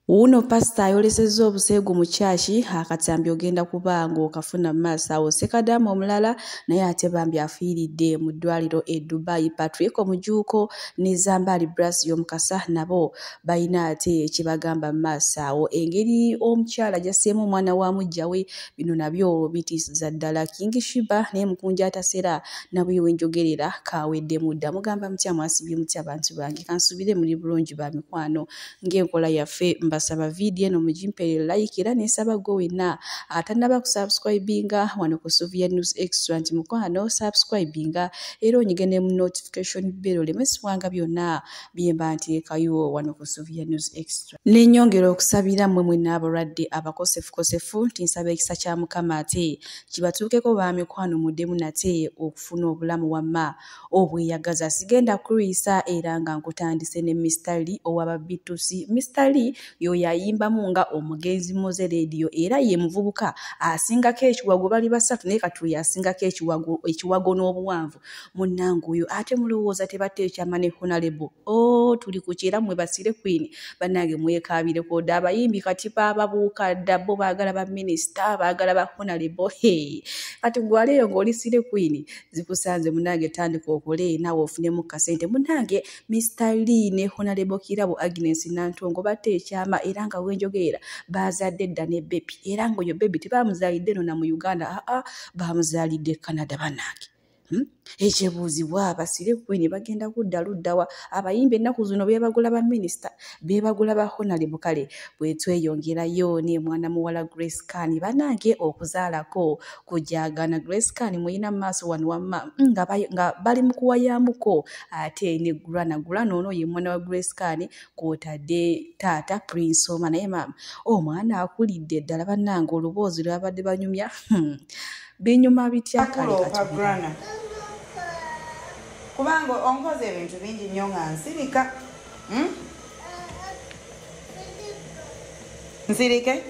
Uno pastor ayolesezza obuseegu mu kyaki akatambi ogenda kuba ng'okafuna mu maaso awo Ssekadamu omulala naye ate bambi afiiridde mu ddwaliro e Dubai. Patrick Omujuuko ne Zambali Brass y'omukasa nabo balina ate kye bagamba mu maaso awo. Engeri omukyala gy'asseemu omwana wa muggya we bino nabyo bitiisiza ddala. King Shiba naye mukunja atasera nabwe wenjogerera kaawedde mudda. Mugamba mutya, mwasibye mutya abantu bange? Kansubire muri bulungi ba mikwano ng'enkola yaffe. Mbasaba video eno mugimpeere like era nesaba gwe wenna atannaba kusubscribinga wano ku Sylvia News Extra nti mukwano subscribinga era onyigene mu notification bell olemesibwanga byonna byemba nteekayo wano ku Sylvia News Extra. Nenyongera okusabira mmwe mwenna abalwadde abakosefukosefu nti nsaba ekisa kya Mukama ate kibatuukeko ba mikwano muddemu nate okufuna obulamu wamma obweyagaza. Sigenda kulwisa era nga nkutandise ne Mr. Lee owaba Bitusi. Mr. Lee yoyo ayimbamu nga omugenzi Moze Radio era ye muvubuka asingako ekiwago, bali basatu naye katuuyo asingako ekiwago n'obuwanvu munnange oyo. Ate mulowooza tebateekyama ne Honorable tuli ku kira mmwe basire Queen bannange mwekaabireko dda. Abayimbi kati baababuuka dda, bo baagala ba minisita baagala ba Honorable. Kati gwaleeyo ng'oli sire Queen zikusanze munnange, tandika okole naawe ofunemu kasente munnange. Mr. Lee ne Honorable Kirabo Agnes Nantongo bateekyama era nga wenjogeera bazadde dda ne Baby era ng'oyo Baby tebamuzaalidde eno na mu Uganda, bamuzaalidde Canada bannange. Ekyebuuzibwa basire Queen bagenda kudda luddawa? Abayimbi ennaku zino beebagula ba minisita beebagula ba Honorable. Kale bwetweyongerayo ne mwana muwala Grace Khan bannange okuzaalako kujaagana. Grace Khan muyina mu maaso wano wamma nga bali mu kuwayamuko ate ne Gulana ono ye mwana wa Grace Khan kw'otadde taata Prince Oma. Naye maama omwana akulidde ddala bannange, oluboozi lwabadde banyumya binyuma bitya kale kati kubanga onkoze ebintu bingi nnyo nga nsirika. Nsirike?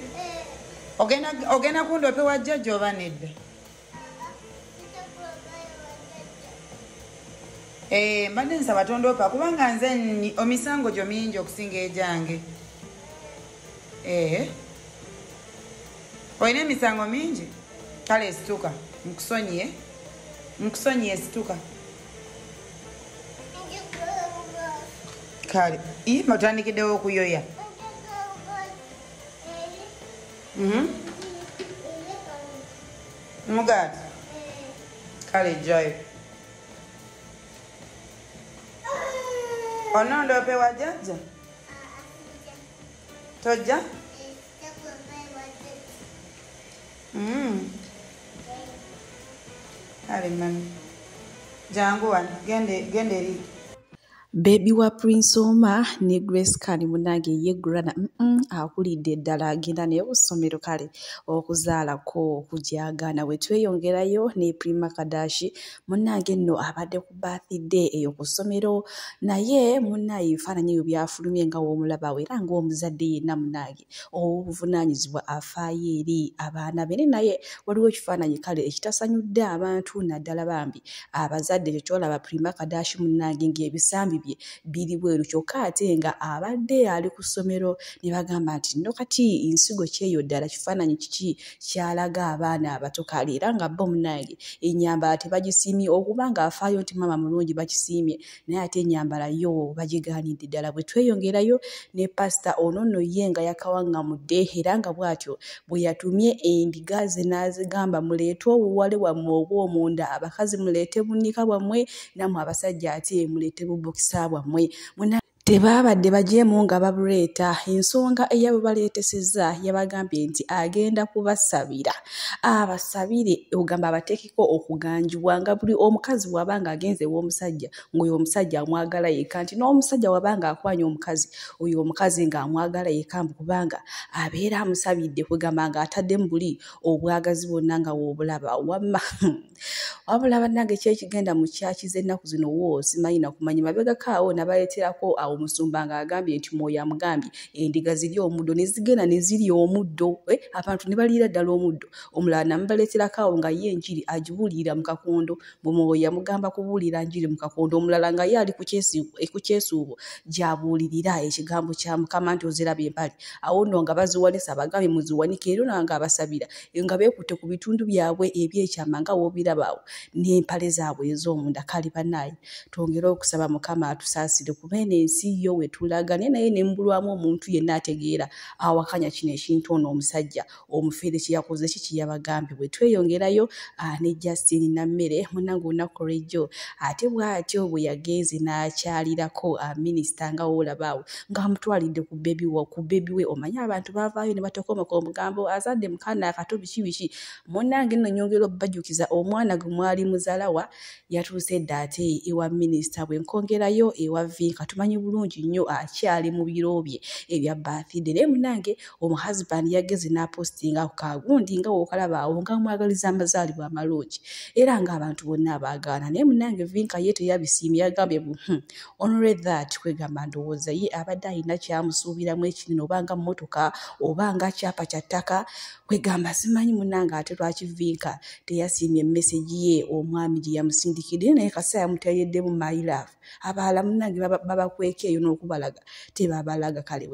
Ogenda kundope wa jjajja oba nedda? Mbadde nsaba tondopa kubanga nze omisango gyo mingi okusinga egyange. Olina emisango mingi? Kale situka nkusonyiye situka. Kale imba otandikiddewo okuyoya. Mugaati kale jjayo onondope wa jjajja tojja? Kale mami jangu wano gende eri. Baby wa Prince Oma ne Grace Khan munnange ye Gulana akulidde ddala agenda naye obusomero. Kale okuzaalako okujaagana. Wetweyongerayo ne Prima Kadashi munnange nno abadde ku birthday eyo ku ssomero, naye munnaye ebifaananyi ebyo byafulumye nga w'omulaba era ng'omuzadde yenna munnange obuvunaanyizibwa afaayo eri abaana be. Naye waliwo ekifaananyi kale ekitasanyudde abantu naddala bambi abazadde kyekyolaba Prima Kadashi munnange ng'ebisambi biri bweru kyokka ate nga abadde ali ku ssomero ne bagamba nti nno kati nsigo kyeyo ddala kifaananyi kiki kyalaga abaana abato. Kale era nga bo munnange ennyambala tebagisiimye okuba nga afaayo nti maama mulungi bakisiimye, naye ate ennyambala yo bagigaanidde ddala. Bwe tweyongerayo ne pasita ono nno ye nga yakawaŋŋamudde era nga bw'atyo bwe yatumye endiga ze n'azigamba muleete obuwale bwammwe obw'omunda, abakazi muleete bunnika bwammwe, nammwe abasajja ate muleete bubokisa bwammwe. Tebaabadde bajeemu nga babuleeta. Ensonga eyabo baleetesezza yabagambye nti agenda kubasabira abasabire, ogamba abateekeko okuganjibwa nga buli omukazi bw'abanga agenze w'omusajja ng'oyo omusajja amwagala yekka, nti n'omusajja wabanga akwanya omukazi oyo omukazi ng'amwagala yekka kubanga abeera amusabidde, kwegamba nga ataddemu buli obwagazi bwonna nga w'obulaba wamma. Wabula bannange kyekigenda mu kyakiza ennaku zino wo simanyi na kumanya mabegako awo nabaleeterako omusumba ng'agambye nti Mwoyo amugambye endiga ziri omuddo ne zigenda ne ziri omuddo abantu ne baliira ddala omuddo omulala namubaleeterako awo nga ye enjiri agibuulira mu kakondo bwe Mwoyo yamugamba kubuulira njiri mu kakondo omulala nga ye ali ku kyesuubo gy'abuulirira ekigambo kya Mukama nti oziraba empale awo nno nga baziwanisa abagambye muziwanike era nga abasabira nga beekutte ku bitundu byabwe ebyekyama nga woobirabaawo n'empale zaabwe ez'omunda kale bannaaye twongere okusaba Mukama atusaasire kuba eno ensi yo we tulaga naye ne mubulwamu omuntu yenna ategeera awakanya kino ekintu ono omusajja omufeere kye yakoze ki yabagambye bwe tweyongerayo ne Justine Nammere munnange olunaku lw'ejjo ate bw'atyo bwe yagenze n'akyalirako minisita nga woolabaawo ng'amutwalidde ku bebi we omanyi abantu baavaayo ne batokomoka omugambo azadde mukaana akato biki munnange nno nyongera obbajjukiza omwana gwe mwali muzalawa yatuuse dda ate ewa minisita bwe nkongerayo ewa Vinka tumanyi bulungi nnyo akyali mu biro bye ebya birthday naye munnange omuhusband yageze n'apostinga ku kagundi nga wookalabaawo nga mwagaliza amazaalibwa amalungi era ng'abantu bonna abaagaana naye munnange Vinka ye teyabisiimye yagambye only that kwegamba ndowooza ye abadde alina kyamusuubiramu ekinene oba nga mmotoka oba nga kyapa kya ttaka kwegamba simanyi munnange ate lwaki Vinka teyasiimye message ye omwami gye yamusindikidde naye kasa yamuteereddemu my love abalala munnange babakweka eyo n'okubalaga tebabalaga kale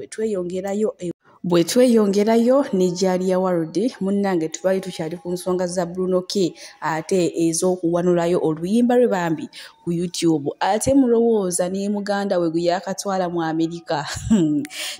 bwe tweyongerayo ne Jalia Warudi munnange tubali tukyali ku nsonga za Bruno K ate ez'okuwanulayo oluyimba lwe bambi ku YouTube ate mulowooza ne muganda we gwe yakatwala mu Amerika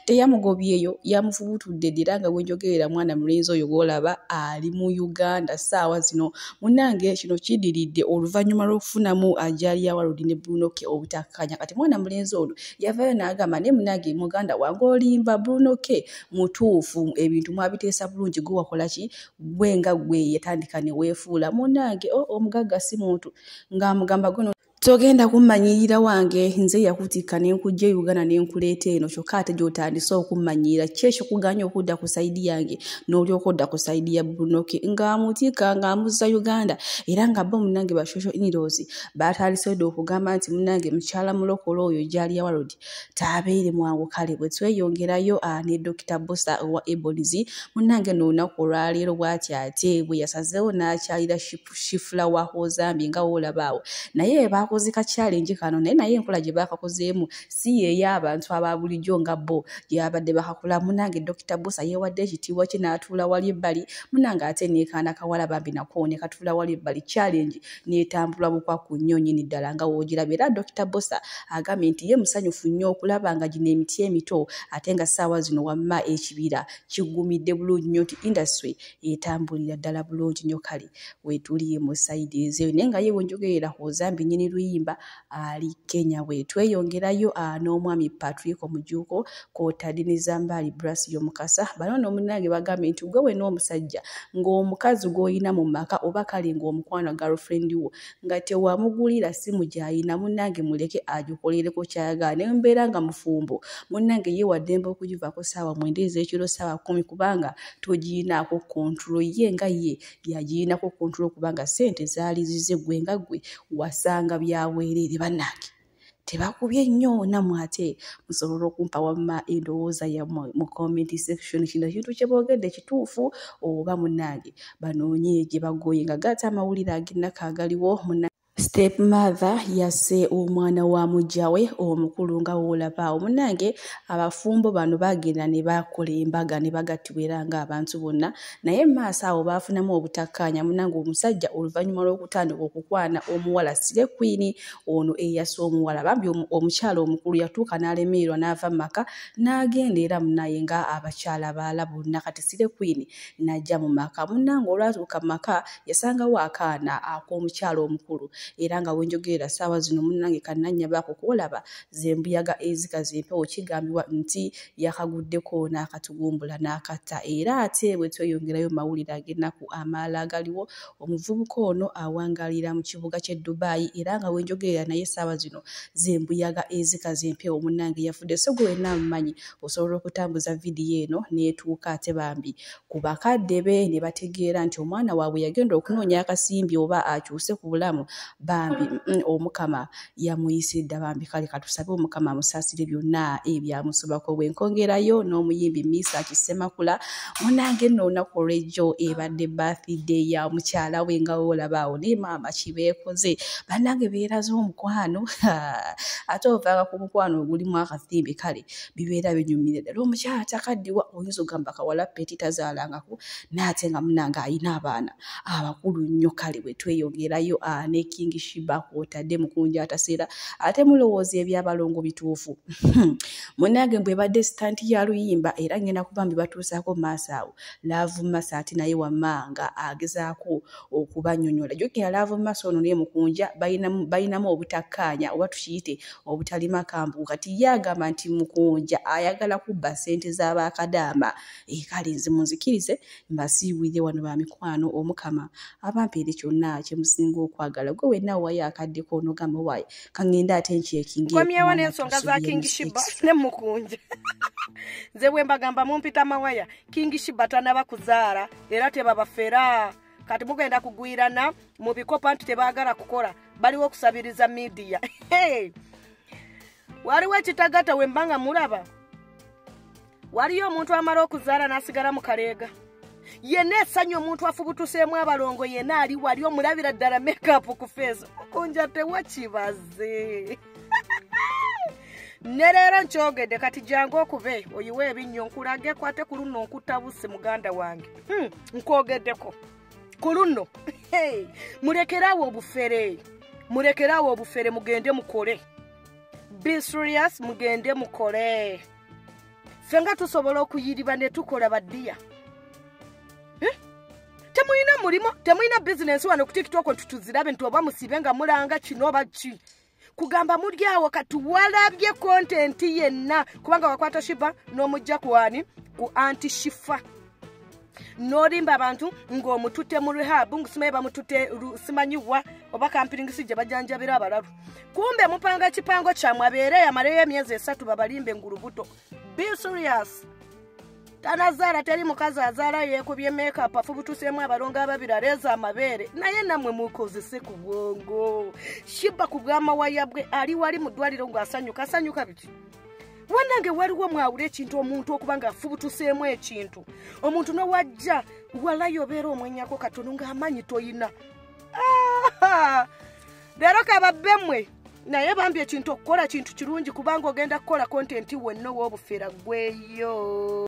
teyamugobyeyo yamufubutudde era nga bwenjogerera mwana mulenzi oyo gw'olaba ali mu Uganda ssaawa zino munnange kino kidiridde oluvannyuma lw'okufunamu Jalia Warudi ne Bruno K obutakkanya kati mwana mulenzi ono yavaayo n'agamba ne munnange muganda wange olimba Bruno K mutuufu ebintu mwabiteesa bulungi gwe wakola ki gwe nga gwe yatandika ne weefuula munnange omugagga si muntu ng'amugamba guno togenda kummanyirira wange nze yakutikka nenkujja Uganda nenkuleeta eno kyokka ate gy'otandise okummanyirira kyekyo kuganya okudda ku sayidi yange n'olyoka odda ku sayidi ya Bruno K ng'amutikka ng'amuzza Uganda era nga bo munnange ba social in-laws batandise dda okugamba nti munnange mukyala mulokole oyo Jalia Warudi taabeere mwangu kale bwe tweyongerayo ne Dr. Bosa owa Ebonizi munnange n'olunaku olwaleero bw'ati ate bwe yasazeewo n'akyalira Shifla wa Hozambi nga woolabaawo naye bakoze ka challenge kano naye enkola gye bakakozeemu si ey'abantu aba bulijjo nga bo gyabadde bakakola munnange Dr. Bosa yeewadde ekitiibwa kye n'atuula wali ebbali munnange ate n'ekaana kawala bambi nako ne katuula wali ebbali challenge n'etambula bukwaku nnyo nnyini ddala nga woogiraba era Dr. Bosa agambye nti ye musanyufu nnyo okulaba nga gino emiti emito ate nga ssaawa zino wamma ekibira kiggumidde bulungi nnyo nti industry etambulira ddala bulungi nnyo kale weetuli mu sayidi ezeeyo naye nga ye wenjogerera Hozambi nnyini luyimba ali Kenya we tweyongerayo n'omwami Patrick Omujuuko kw'otadde ne Zambali Brasi y'omukasa bano nno munnange bagambye nti gwe wena omusajja ng'omukazi gw'oyina mu maka oba kale ng'omukwana girlfriend wo nga tewamugulira simu gy'ayina munnange muleke agikolereko kyayagala ne mbeera nga mufumbo munnange ye waddembe okugivaako ssaawa 9 ez'ekiro ssaawa 10 kubanga togiyinaako kontrol ye nga ye yagirinako kontrol kubanga ssente zaali zize gwe nga gwe wasanga byaweerere bannange tebakubye nnyo nammwe ate musobola okumpa wamma endowooza yammwe mu comment section kino kintu kye boogedde kituufu oba munnange banoonye gye bagoye nga gaata amawulire ag'ennaka agaliwo Step mother yasse omwana wa mujjawe omukulu nga woolabaawo munnange abafumbo bano bagenda ne bakola embaga ne bagattibwa era ng'abantu bonna naye maaso awo baafunamu obutakkaanya munnange omusajja oluvannyuma lw'okutandika okukwana omuwala Sire Queen ono eyassa omuwala bambi omukyala omukulu yatuuka n'alemererwa n'ava mu maka n'agenda era munaye nga abakyala baala bonna kati Sire Queen n'ajja mu maka munnange olwatuuka mu maka yasangawo akaana ak'omukyala omukulu era nga wenjogerera ssaawa zino munnange kannanya baako kwolaba zembuyaga ezikaze empewo kigambibwa nti yakaguddeko n'akatugumbula n'akatta era ate bwe tweyongerayo mawulire ag'ennaku amaala agaliwo omuvubuka ono awangalira mu kibuga ky'e Dubai era nga wenjogerera naye ssaawa zino zembuyaga ezikaze empewo munnange yafudde so gwe wenna amumanyi osobola okutambuza vidiyo eno n'etuuka ate bambi ku bakadde be ne bategeera nti omwana waabwe yagenda okunoonya akasimbi oba akyuse ku bulamu bambi omukama yamuyisidde bambi kale katusabe omukama amusaasire byonna ebyamusobako bwenkongerayo n'omuyimbi Misa Kisemakula munange nno olunaku olw'ejjo ebadde birthday ya mukyala we nga olabaawo ne maama kibeekoze bannange beeraze omukwano ate ovanga ku mukwano ogulimu akathimbi kale bibeera binyumire ddala omukyala takaddiwa oyinza ogamba kawala peti tazaalangako naate nga munange ayina abaana abakulu nnyo kale bwe tweyongerayo ne King Shiba kwotadde mukunja ataseera ate mulowooza ebyabalongo bituufu munange mbwe badde sitanti ya luyimba era ngenda kuba mbibatuusaako maaso awo Love Masa ate naye wamanga agezaako okubanyonyola jjukira Love Masa ono naye mukunja bayinamu obutakkaanya oba tukiyite obutalima kambu kati ye agamba nti mukunja ayagala kubba ssente z'abakadaama kale nze munzikirize mbasiibwire wano ba mikwano omukama abampeere kyonna kye musinga okwagala gwe wenna wayo akaddeko onogamba waaye kangenda ate nkyekingi komyewo n'ensonga za King Shiba ne mukunja nze bwe mbagamba mumpita mawaya King Shiba tanaba kuzaala era tebabafera kati mugenda kugwirana mu bikopa nti tebaagala kukola baliwo okusabiriza media waliwo ekitagata we mbanga mulaba waliyo omuntu amala okuzaala n'asigala mu kaleega yenna essanyu omuntu afubutuseemu abalongo yenna ali wali omulabira ddala makeup ku face mukunja tewakibaze ne leero nkyogedde kati jangu okube oyiwe ebinnyo nkulage kwate ku luno nkutabuse muganda wange nkwogeddeko ku luno mulekeraawo obufere mugende mukole be serious mugende mukole fenga tusobola okuyiriba ne tukola baddiya temuyina mulimo temuyina business wano ku TikTok tutuzirabe nti oba musibe nga mulanga kino oba ki kugamba mulyawo katuwalabye content yenna kubanga wakwata Shiba n'omujja kwani ku anti Shifa nolimba abantu ng'omutute mu rehab ngusimaye bamutute simanyiwa oba kampiringisi gye bajanjabira abalalu kumbe mupanga kipango kyamwe abeere yamaleyo emyezi 3 babalimbe ngulubuto be serious tanazara teri mukazi azaala yeekubye makeup afubutuseemu abalongo ababiri aleeza amabeere naye nammwe mukozese ku bwongo Shiba ku bw'amawaya bwe ali wali mu ddwaliro ng'asanyuka biti wanange waliwo mwawula ekintu omuntu okuba ng'afubutuseemu ekintu omuntu nowajja walayo obeera omwenyako katono ng'amanyi toyina leero kababbemmwe naye bambi ekintu okukola kintu kirungi kubanga ogenda kukola kontenti wenna w'obufera gweyo